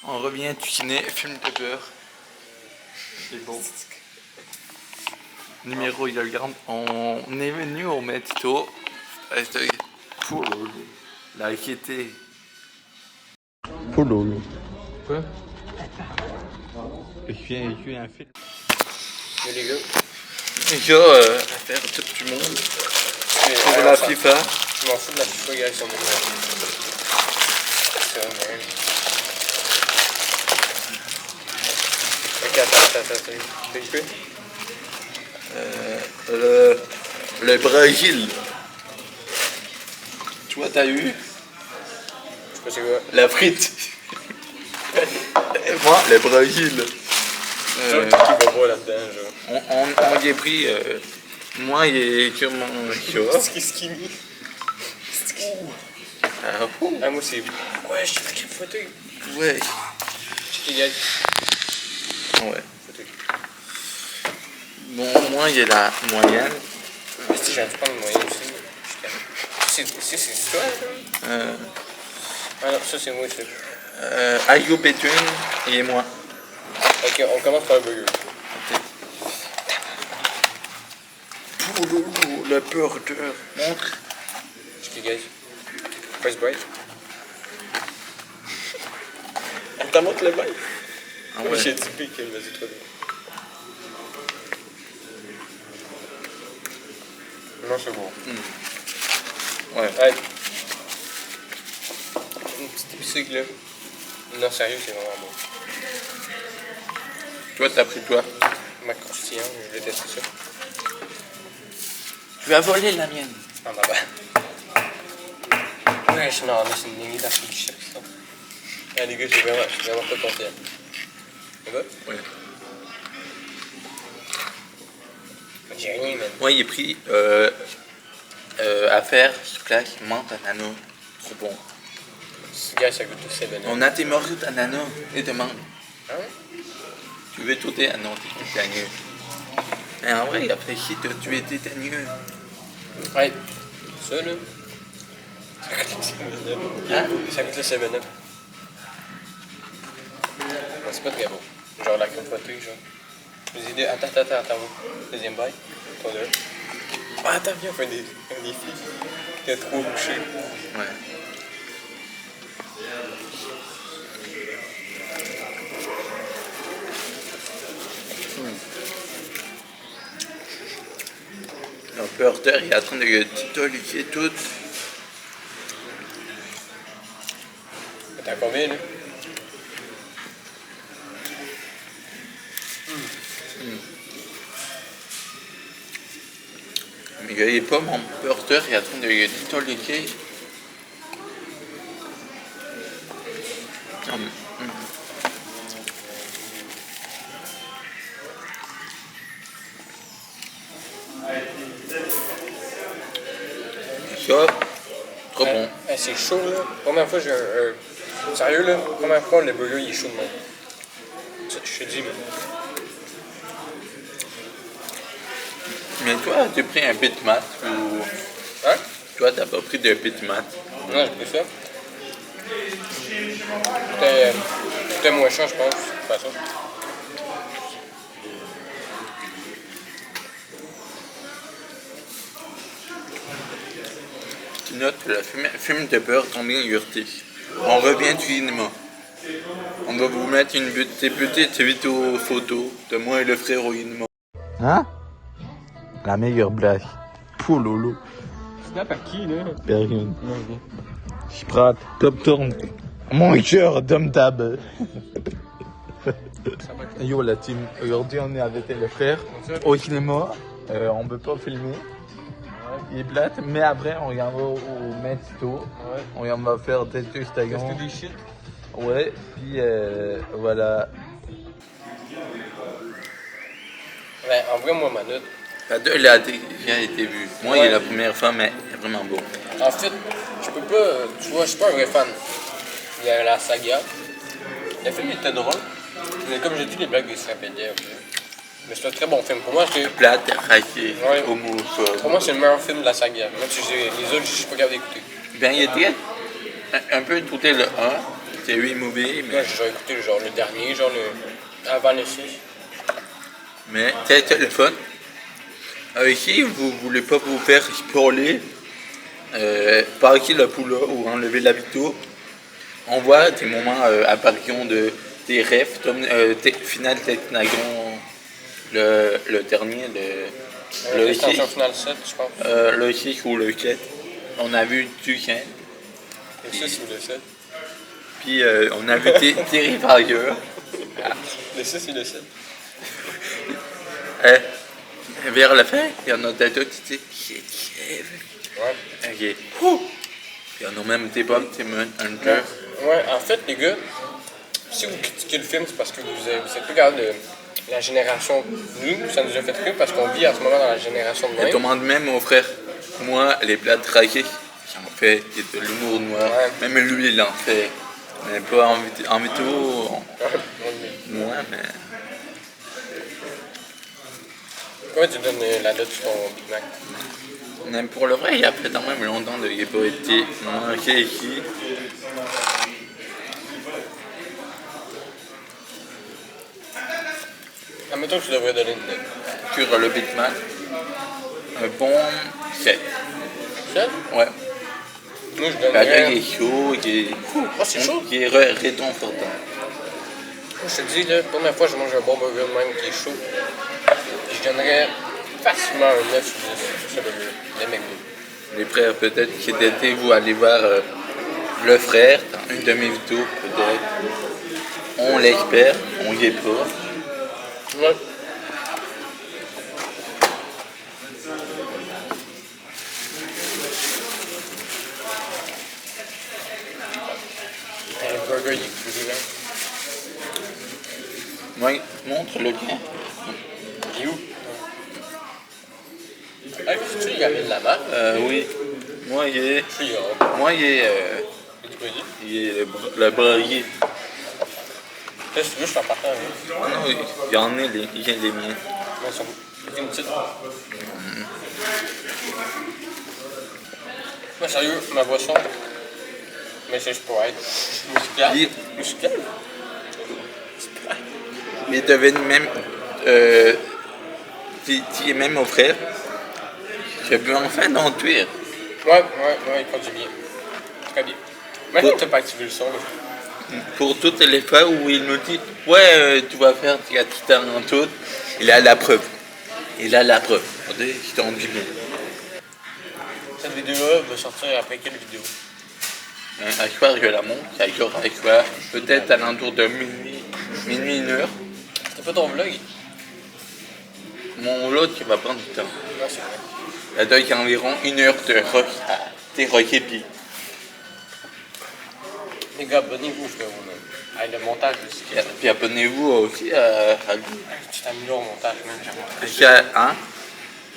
On revient du ciné, film de peur. C'est bon. Numéro Yolgrande. On est venu au Metito. Pour la gaieté. Pour Lolo. Quoi? Je suis un film. Et les gars? Les gars, affaire tout du monde. Pour la FIFA. Je m'en fous de la FIFA, gars, ils sont des merdes. C'est vrai, man. Ok, attends. T'es occupé? Le Brésil. Tu vois, t'as eu? Je sais pas c'est quoi. La frite. Et moi, le Brésil. Qui va pas là-dedans, genre? On y est pris. Moi, il est sur mon chat. C'est skinny. Ah, ouh. Ah, moi, c'est. Ouais, je t'ai pris une photo. Ouais. Je t'ai gagné. Ouais. Bon, moi, il est la moyenne. Mais si j'ai envie de prendre le moyen aussi. C'est toi, là? Ah non, ça, c'est moi, ça. Ayo Between et moi. Ok, on commence par le burger. Le burger. Montre. Je t'ai gagné. First bite. On t'en montre le bite? Ah ouais. J'ai dit pique, vas-y, toi. Non, c'est bon. Ouais. Ouais. Une petite épicerie, là. Non, sérieux, c'est vraiment bon. Toi, t'as pris toi. Ma croustillant, je vais tester ça. Tu as volé la mienne. Ah, bah, ouais, non, mais c'est une lignée d'Afrique qui cherche ça. Ah, les gars, je suis vraiment pas confiant. Ça va? Ouais. J'ai rien, man. Moi, il est pris affaire, splash, menthe, ananas. Trop bon. Ce gars, ça goûte tout 7-Up. On a tes morceaux d'ananas et de menthe. Hein? Tu veux tout ah non, t'es tétagneux. Mais en vrai, après si tu es tétagneux. Ouais. Ça, là. Ça goûte le 7-Up. Hein? Ça goûte le 7-Up. C'est pas très bon. Genre la crème fouettée, genre. Je vous ai dit, attends. Deuxième bite. Toi, deux. Ah, attends, viens, on fait un défi. T'es trop bouché. Ouais. L'opérateur il est en train de titolifier tout. T'as combien, là? Mais il est pas mon porteur, il est en train de titolifier. Ça, trop bon. C'est chaud, là. Première fois, j'ai un. Sérieux, là. Première fois, le burger, il est chaud de même. Je te dis, mais. Mais toi, tu as pris un Big Mac ou. Hein? Toi, t'as pas pris de Big Mac. Non, j'ai pris ça. C'était moins cher, je pense. De toute façon. Tu notes le film de peur combien urtif. On revient du cinéma. On va vous mettre une petite vidéo photo de moi et le frère au cinéma. Hein? La meilleure blague. Pour Lolo. Snap à qui, là? Personne. Je prends top tourne. Mon cœur d'homme tab. Yo la team, aujourd'hui on est avec le frère au cinéma. On peut pas filmer. Il est plate, mais après on y en va au Metito. Ouais. On y en va faire des Instagram. Tester des shit. Ouais, puis voilà. Ouais, en vrai, moi, ma note. La 2 elle a déjà été vue. Moi, il est la première fois, mais il est vraiment beau. En fait, je peux pas. Tu vois, je suis pas un vrai fan. Il y a la saga. Le film était drôle. Mais comme j'ai dit, les blagues, ils se répétaient. Mais c'est un très bon film. Pour moi, c'est. Plate, raqué, Ouais. homophobe. Pour moi, c'est le meilleur film de la saga. Même si les autres, je suis pas capable d'écouter. Ben, il était un peu écouté le 1. C'est 8 mauvais, Moi, j'ai écouté genre le dernier, genre le avant le 6. mais c'est le fun. Avec qui vous voulez pas vous faire spoiler, parquer la poula ou enlever la vito, on voit des moments apparition de des rêves, final Technagon, le dernier, le L'extension 6, finale 7, je pense. le 6 ou le 7. On a vu Duquesne, Le 6 ou le 7. puis on a vu Terry Farrier. Le 6 ou le 7. Vers la fin, il y en a d'autres qui disaient Ouais. ok. Ouh. Puis il y en a même des bombes, des Hunter. Ouais, en fait, les gars, si vous critiquez le film, c'est parce que vous êtes plus capable de la génération. Nous, ça nous a fait rire parce qu'on vit en ce moment dans la génération de Je même. demande même au frère, moi, les plats traqués, j'en fais, il y a de l'humour noir. Ouais. Même lui, il en fait. Mais pas en vidéo, moi, mais. Pourquoi tu donnes la note sur ton Big Mac? Mais pour le vrai, il y a fait quand même longtemps de il n'a pas été manqué ici. Admettons que tu devrais donner une note. Sur le Big Mac, un bon 7. 7? Ouais. Moi, je Le gars, donnerais. il est chaud, il est. Ah, c'est chaud? Il est réconfortant. Moi, je te dis, là, première fois que je mange un bon burger de même qui est chaud, je donnerais facilement un 9 sur 10 sur le McDo. Les frères, peut-être cet été, vous allez voir le frère dans une de mes vidéos, peut-être. On l'espère, on y est pas. Ouais. Le burger, il est cool, là. Moi, montre le lien. Il est où? Ah, tu il ramène la main. Oui. Moi, il est. Tu y Moi, il est. tu peux dire. Il est le braillé. Là, si tu veux, je t'en partage. Hein. Ah non, il y en a il y a les miens. Moi, ça me une petite. Moi, sérieux, ma boisson. Mais c'est Sprite. Il- Muscat. Il devait même. Tu es même au frère. Je peux enfin t'entuire. Ouais, il conduit bien. Très bien. Maintenant que t'as pas activé le son, là. Pour toutes les fois où il me dit ouais, tu vas faire tes guitares en tout, il a la preuve. Il a la preuve. Regardez, je t'en dis bien. Cette vidéo-là va sortir après quelle vidéo? À soir, je la monte, à soir, peut-être à l'entour de minuit, 1h. C'était pas ton vlog? Mon lot qui va prendre du temps. Non, c'est vrai. Là-dedans, il y a environ 1 heure de rock à tes rock épis. Les gars, abonnez-vous, frérot. Avec le montage aussi. Puis abonnez-vous aussi à lui. Tu t'améliores au montage, même, j'aimerais. Hein?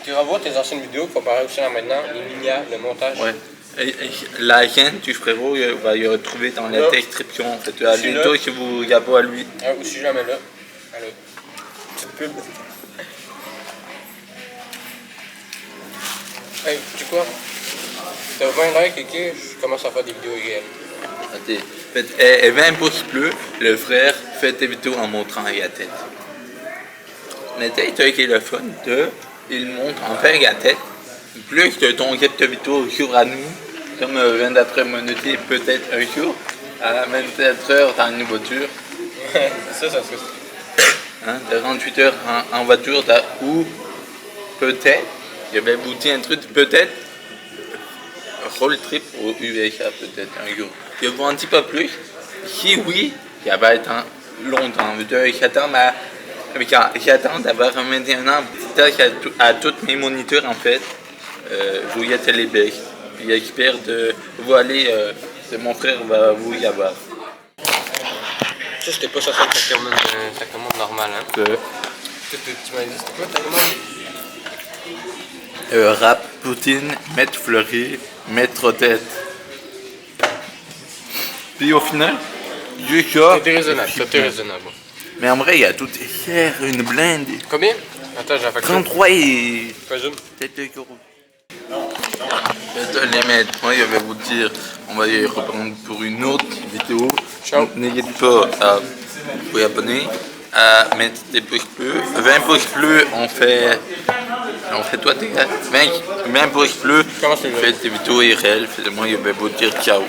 Tu revois tes anciennes vidéos comparées aussi à maintenant, les miniatures, le montage. Ouais. Et la chaîne du frérot, il va y retrouver dans la Là. description. En fait, à Je suis bientôt là. si vous y avez à lui. Ah, aussi jamais là. Allô. Petite pub. Hey, tu sais quoi? T'as 20 likes, ok? Je commence à faire des vidéos réelles. Attends. Faites, et 20 pouces bleus, le frère fait tes vidéos en montrant la tête. Mais t'as qui est le fun il montre en fait la tête. Plus que ton guide de vidéo jour à nous, comme 24 minutes, peut-être un jour, à 24 heures dans une voiture, ça serait. hein, de 38 heures en voiture, ou peut-être, je vais vous dire un truc, peut-être, road trip au USA, peut-être un jour. Je vous en dis pas plus. Si oui, ça va être longtemps. J'attends d'avoir 21 ans, à tous mes moniteurs en fait. Vous y êtes les becs. J'espère de vous aller, mon frère va vous y avoir. Ça, c'était pas ça ta commande normale, hein? Tu m'as dit, c'était quoi ta commande? Rap, poutine, mettre fleuri, mettre tête. Puis au final, C'était raisonnable, Mais en vrai, il y a tout cher, une blinde. Combien? Attends, j'ai la facture. 33 et... Présume. Peut-être euros. Les mettre, moi je vais vous dire, on va y reprendre pour une autre vidéo. Ciao. N'hésite pas à vous abonner, à mettre des pouces bleus. 20 pouces bleus, on fait toi tes gars. 20 pouces bleus, Comment tu veux? fais des vidéos irréelles, fais-moi, il va vous dire ciao.